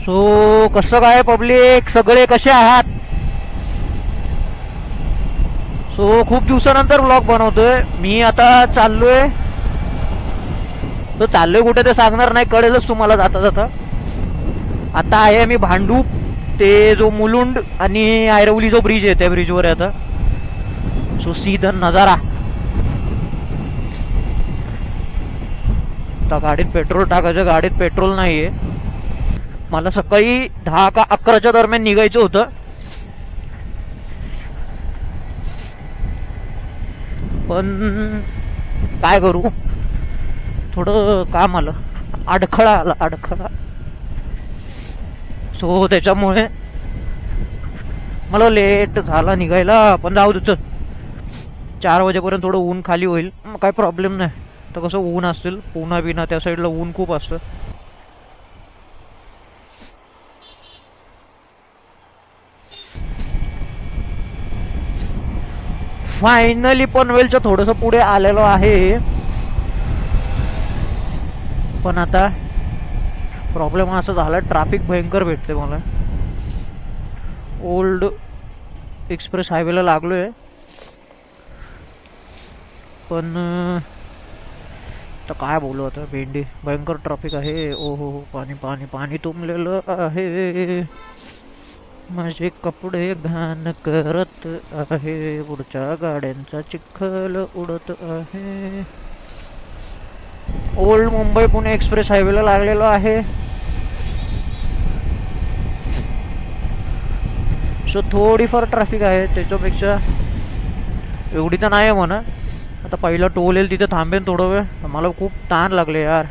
So कसं काय public, सगळे कसे आहात? सो खूप दिवसानंतर व्लॉग बनवतोय मी. आता चाललोय, तर चाललोय कुठे ते सांगणार नाही, कळेलच तुम्हाला जाता जाता. आता आहे मी भांडूप, ते जो मुलुंड आणि आयरवली जो ब्रिज आहे त्या ब्रिजवर आहे आता. सो सीधा नजारा. आता गाडीत पेट्रोल टाकायचं, गाडीत पेट्रोल नाहीये. मला सकाळी 10 का 11च्या दरम्यान निघायचं होतं, पण काय करू, थोडं काम आलं, अडखळा आला, अडखळा. सो त्याच्यामुळे मला लेट झाला निघायला. पण जाऊ दे, 4 वाजेपर्यंत थोडं ऊन खाली होईल, मग काय प्रॉब्लेम नाही. तर कसं ऊन असेल, पुणा बिना त्या साईडला ऊन खूप असतं. फायनली पनवेलच्या थोडस पुढे आलेलो आहे. पण आता प्रॉब्लेम असा झाला, ट्रॅफिक भयंकर भेटते मला. ओल्ड एक्सप्रेस हायवेला लागलोय, पण आता काय बोलू, आता भेंडी भयंकर ट्रॅफिक आहे. ओहो, पाणी पाणी पाणी तुंबलेलं आहे. माझे कपडे घाण करत आहे, पुढच्या गाड्यांचा चिखल उडत आहे. ओल्ड मुंबई पुणे एक्सप्रेस हायवेला लागलेलो आहे. सो थोडीफार ट्रॅफिक आहे, त्याच्यापेक्षा एवढी तर नाही म्हणा. आता पहिला टोल येईल तिथे थांबेन थोडं वेळ, मला खूप ताण लागले यार.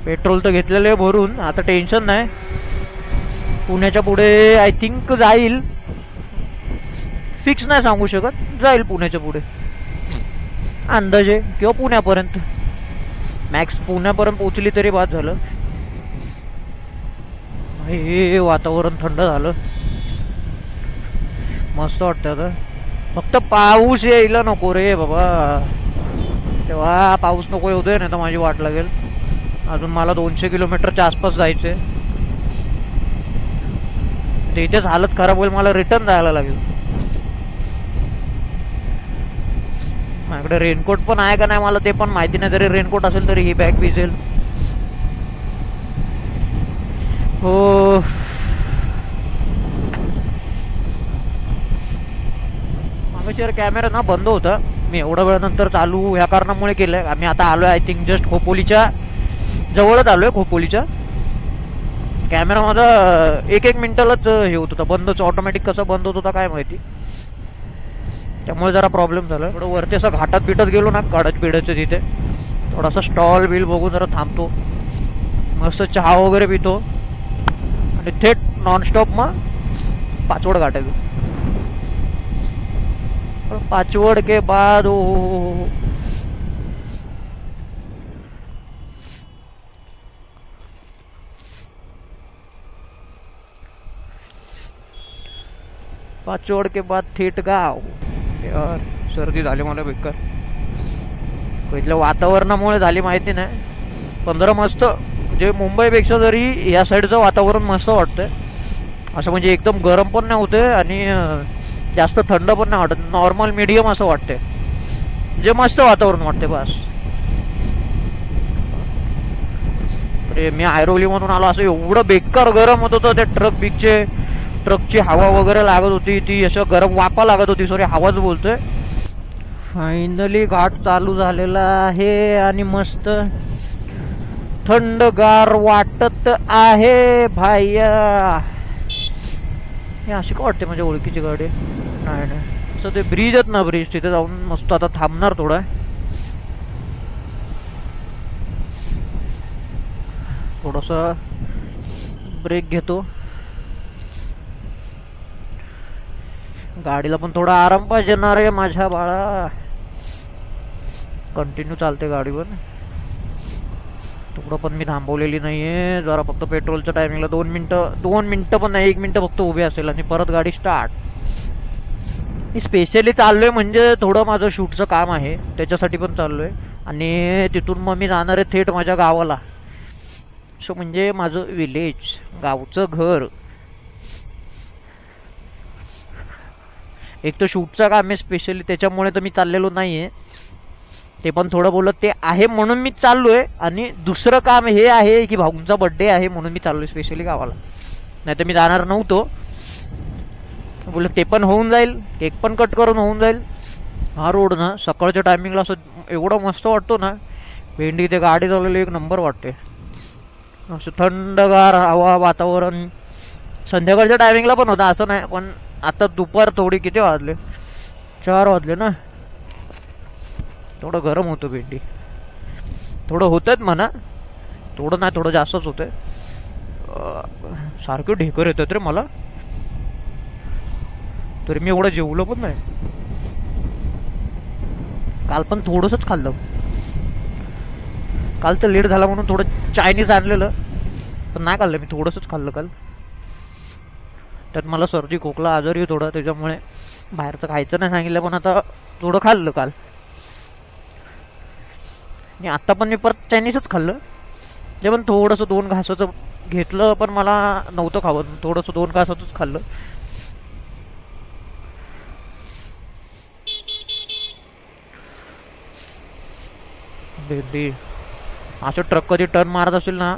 पेट्रोल तर घेतलेलं आहे भरून, आता टेन्शन नाही. पुण्याच्या पुढे आय थिंक जाईल, फिक्स नाही सांगू शकत, जाईल पुण्याच्या पुढे अंदाजे, किंवा पुण्यापर्यंत. मॅक्स पुण्यापर्यंत पोचली तरी बाद झालं. हे वातावरण थंड झालं, मस्त वाटतं. आता फक्त पाऊस यायला नको रे बाबा, तेव्हा पाऊस नको येऊ दे, नाही तर माझी वाट लागेल. अजून मला 200 किलोमीटरच्या आसपास जायचंय, इथेच हालत खराब होईल, मला रिटर्न जायला लागेल. माझ्याकडे रेनकोट पण आहे का नाही मला ते पण माहिती नाही, तरी रेनकोट असेल तरी ही बॅग भिजेल. हो, मागेशिवाय कॅमेरा ना बंद होता, मी एवढ्या वेळानंतर चालू ह्या कारणामुळे केलंय. आम्ही आता आलोय आय थिंक जस्ट खोपोलीच्या जवळच आलोय. खोपोलीच्या कॅमेरा माझा 1-1 मिनिटालाच हे होत होता, बंदच, ऑटोमॅटिक कसा बंद होत होता काय माहिती, त्यामुळे जरा प्रॉब्लेम झाला. थोडं वरती असं घाटात बिटत गेलो ना, काढत पिढायचं तिथे थोडासा स्टॉल बिल बघून जरा थांबतो, मस्त चहा वगैरे पितो आणि थेट नॉनस्टॉप मग पाचवड गाठायचो. पाचवड के बाद पाचवड के बाद थेट गाव. यार सर्दी झाली मला बेकार, इथल्या वातावरणामुळे झाली माहिती नाही. पण जरा मस्त, म्हणजे मुंबईपेक्षा जरी या साईडचं वातावरण मस्त वाटतंय. असं म्हणजे एकदम गरम पण नाही होते आणि जास्त थंड पण नाही वाटत, नॉर्मल मीडियम असं वाटतंय, म्हणजे मस्त वातावरण वाटते बस. अरे मी आयरोली मधून आलो, असं एवढं बेकार गरम होत होतं. त्या ट्रकची हवा वगैरे लागत होती, ती असं गरम वाफा लागत होती, सॉरी हवाच बोलतोय. फायनली घाट चालू झालेला आहे आणि मस्त थंडगार वाटत आहे भाया. हे अशी का वाटते माझ्या ओळखीची गाडी? नाही नाही, असं ते ब्रिज आहेत ना, ब्रिज तिथे जाऊन मस्त आता थांबणार थोडा, थोडासा ब्रेक घेतो. गाडीला पण थोडा आराम पाहिजे ना रे माझ्या बाळा, कंटिन्यू चालते गाडी पण. थोडं पण मी थांबवलेली नाहीये, जरा फक्त पेट्रोलच्या टायमिंगला 2 मिनिटं पण नाही, 1 मिनिट फक्त उभी असेल आणि परत गाडी स्टार्ट. मी स्पेशली चाललोय म्हणजे थोडं माझं शूटचं काम आहे, त्याच्यासाठी पण चाललोय. आणि तिथून मग मी जाणार आहे थेट माझ्या गावाला. सो म्हणजे माझं विलेज, गावचं घर. एक तर शूटचं काम आहे स्पेशली, त्याच्यामुळे तर मी चाललेलो नाहीये. ते पण थोडं बोलत ते आहे म्हणून मी चाललोय. आणि दुसरं काम हे आहे की भाऊंचा बर्थडे आहे म्हणून मी चाललोय स्पेशली गावाला. नाही तर मी जाणार नव्हतो. बोलत ते पण होऊन जाईल, केक पण कट करून होऊन जाईल. हा रोड ना सकाळच्या टायमिंगला असं एवढं मस्त वाटतो ना. भेंडी ते गाडी चालवली एक नंबर वाटते. असं थंडगार हवा, वातावरण. संध्याकाळच्या टायमिंगला पण होता असं नाही, पण आता दुपार थोडी किती वाजले, 4 वाजले ना. थोडं गरम होतं भेंडी. थोडं होतंच म्हणा, थोडं नाही थोडं जास्तच होतंय. सारखं ढेकर येतात रे मला. तरी मी एवढं जेवलो पण नाही. काल पण थोडंसंच खाल्लं. कालचं लेट झाला म्हणून थोडं चायनीज आणलेलं, पण नाही खाल्लं मी, थोडंसंच खाल्लं काल. त्यात मला सर्दी खोकला आजारी थोडा, त्याच्यामुळे बाहेरचं खायचं नाही सांगितलं, पण आता थोडं खाल्लं काल. आणि आता पण मी परत चायनीजच खाल्लं. ते पण थोडंसं 2 घासाचं घेतलं, पण मला नव्हतं खावं. थोडंसं 2 घासाचंच खाल्लं. भेंडी असं ट्रक कधी टर्न मारत असेल ना,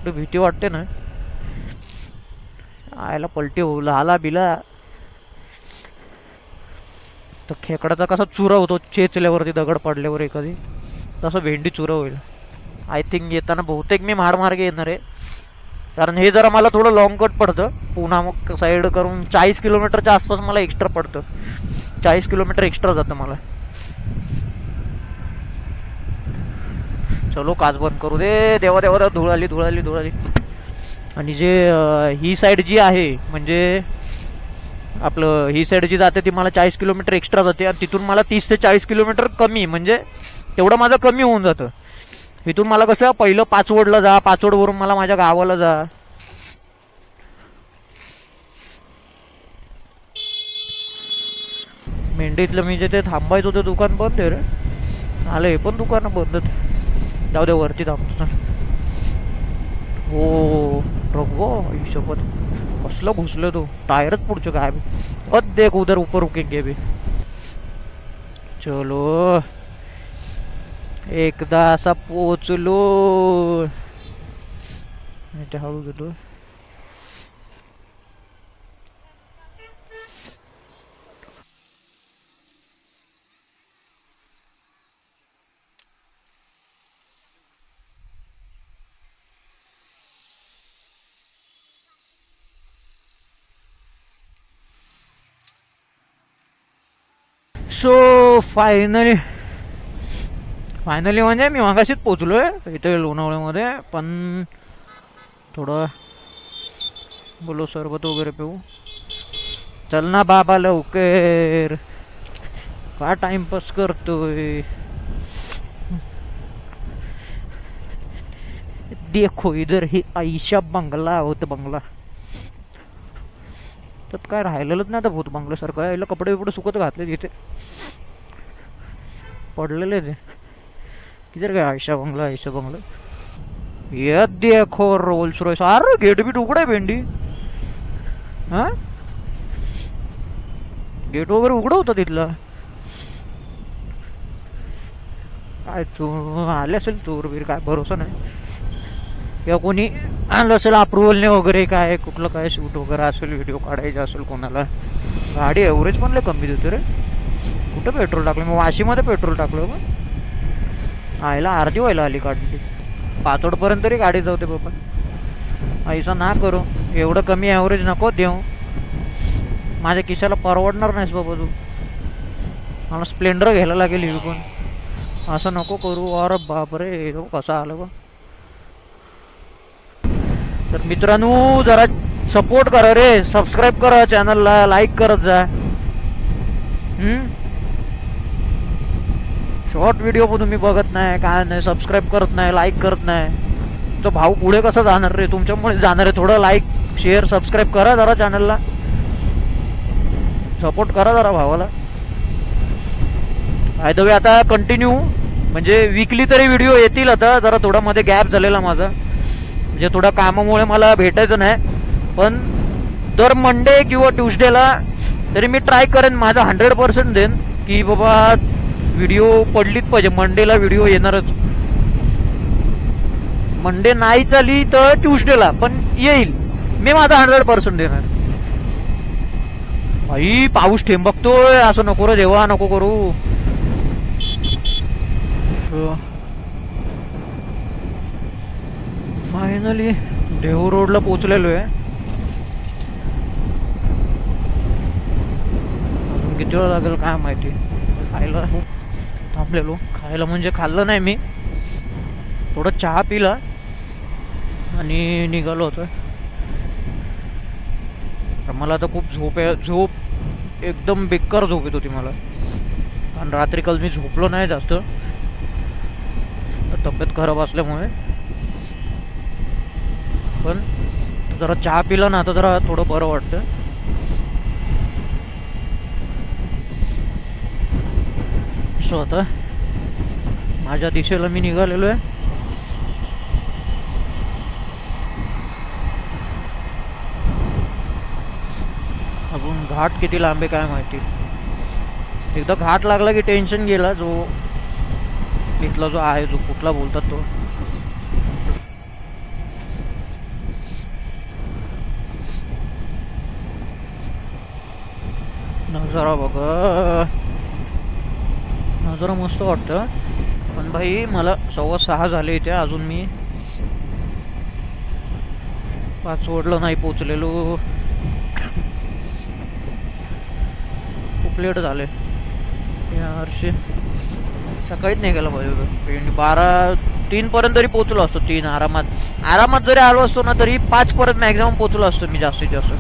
भीती वाटते ना. आयला पलटी होऊ आला बिला तर खेकडाचा कसा चुरा होतो चेचल्यावरती दगड पडल्यावर एखादी, तसं भेंडी चुरा होईल. आय थिंक येताना बहुतेक मी महाडमार्गे येणार आहे, कारण हे जरा मला थोडं लॉंग कट पडतं. पुन्हा मग साईड करून 40 किलोमीटरच्या आसपास मला एक्स्ट्रा पडतं. 40 किलोमीटर एक्स्ट्रा जातं मला. चलो काच बंद करू दे. देवा देवा धूळ आली धूळ आली धूळ आली. आणि जे ही साईड जी आहे म्हणजे आपलं ही साईड जी जाते ती मला 40 किलोमीटर एक्स्ट्रा जाते, आणि तिथून मला 30 ते 40 किलोमीटर कमी, म्हणजे तेवढं माझं कमी होऊन जातं. इथून मला कसं पहिलं पाचवडला जा, पाचवडवरून मला माझ्या गावाला जा. मेंढीतलं मी जे ते थांबायचं होतं दुकान बंद आहे रे. आलं हे पण दुकानं बंद. जाऊ दे वरती थांबतो. हो रघो हिशोबत कसलं घुसलं तू, टायरच पुढचं काय बी. देख उधर ऊपर रुकेंगे भी. चलो एकदा असा पोचलो. हळू घेतो. सो फायनली म्हणजे मी मागाशीच पोचलोय इथे लोणावळ्यामध्ये. पण थोडं बोलो सरबत वगैरे पिऊ. चल ना बाबा लवकर, का टाइमपास करतोय. देखो इधर ही आयशा बंगला होत बंगला. त्यात काय राहिलेलंच नाही आता भूत बंगल्यासारखं. याला कपडे बिपडे सुकत घातले तिथे पडलेले ते. किधर काय आयशा बंगला. ये देखो रोल्स रॉयस. अरे गेट बीट उघडे भेंडी. हा गेट वगैरे उघडं होतं तिथलं. काय चोर आले असेल, चोर बीर काय भरोसा नाही. किंवा कोणी आलं असेल अप्रुव्हलने वगैरे, काय कुठलं काय शूट वगैरे असेल, व्हिडिओ काढायचा असेल कोणाला. गाडी एव्हरेज पण लय कमी देते रे. कुठं पेट्रोल टाकलं मग, वाशीमध्ये पेट्रोल टाकलं मग. आईला अर्धी व्हायला आली काढली. पाचोडपर्यंत तरी गाडी जाऊते बाबा. ऐसा ना करू, एवढं कमी ॲव्हरेज नको देऊ. माझ्या खिशाला परवडणार नाहीस बाबा तू. मला स्प्लेंडर घ्यायला लागेल ही पण. असं नको करू. अरे बापरे कसा आलं बा. तर मित्रांनो जरा सपोर्ट करा रे, सबस्क्राईब करा चॅनलला, लाईक करत जा. शॉर्ट व्हिडिओ पण तुम्ही बघत नाही, काय नाही, सबस्क्राईब करत नाही, लाईक करत नाही. तो भाऊ पुढे कसं जाणार रे, तुमच्यामुळे जाणार आहे. थोडं लाईक शेअर सबस्क्राईब करा जरा चॅनलला, सपोर्ट करा जरा भावाला. बाय द वे आता कंटिन्यू म्हणजे वीकली तरी व्हिडिओ येतील. आता जरा थोडा मध्ये गॅप झालेला माझा, म्हणजे थोडा कामामुळे मला भेटायचं नाही. पण दर मंडे किंवा ट्युजडेला तरी मी ट्राय करेन, माझा 100% देईन की बाबा व्हिडिओ पडलीच पाहिजे. मंडेला व्हिडिओ येणारच. मंडे नाही चाली तर ट्युजडेला पण येईल. मी माझा 100% देणार. भाई पाऊस थेंब बघतोय. असं नको रे देवा, नको करू. फायनली देहू रोडला पोहोचलेलो आहे. अजून किती वेळ लागेल काय माहिती. खायला थांबलेलो. खायला म्हणजे खाल्लं नाही मी, थोडं चहा पिला आणि निघालो होतो. मला आता खूप झोप एकदम बेकार झोप येत होती मला. आणि रात्री काल मी झोपलो नाही जास्त, तब्येत खराब असल्यामुळे. पण जरा चहा पिला ना, आता जरा थोडं बरं वाटतं. सो आता माझ्या दिशेला मी निघालेलो आहे. अजून घाट किती लांब आहे काय माहिती. एकदा घाट लागला की टेन्शन गेला. जो इथला जो आहे, जो कुठला बोलतात तो, नजारा बघा. नजारा मस्त वाटतं. पण भाई मला 6:15 झाले इथे. अजून मी पाचवडला नाही पोचलेलो. खूप लेट झाले यारशी. सकाळीच निघायला पाहिजे होतं. 3 पर्यंत तरी पोचलो असतो. 3 आरामात जरी आलो असतो ना, तरी 5 पर्यंत मॅक्झिमम पोचलो असतो मी जास्तीत जास्त.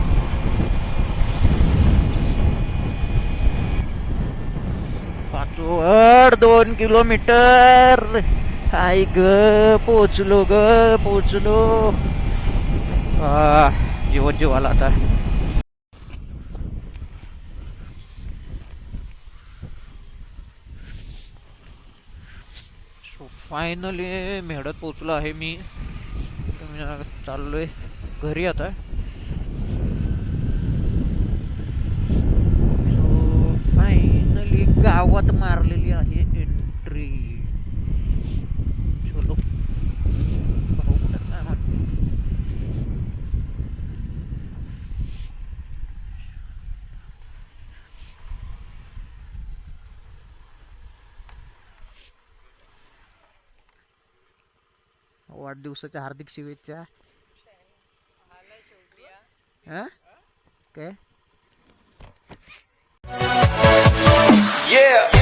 2 किलोमीटर. हाय ग पोचलो ग पोचलो. जीव आला आता. फायनली मेहडत पोचलो आहे मी. चाललोय घरी आता. फायनली गावात मारलेली आहे एंट्री. चलो भाऊ कुठे काय म्हणतो. वाढदिवसाच्या हार्दिक शुभेच्छा. काय Yeah.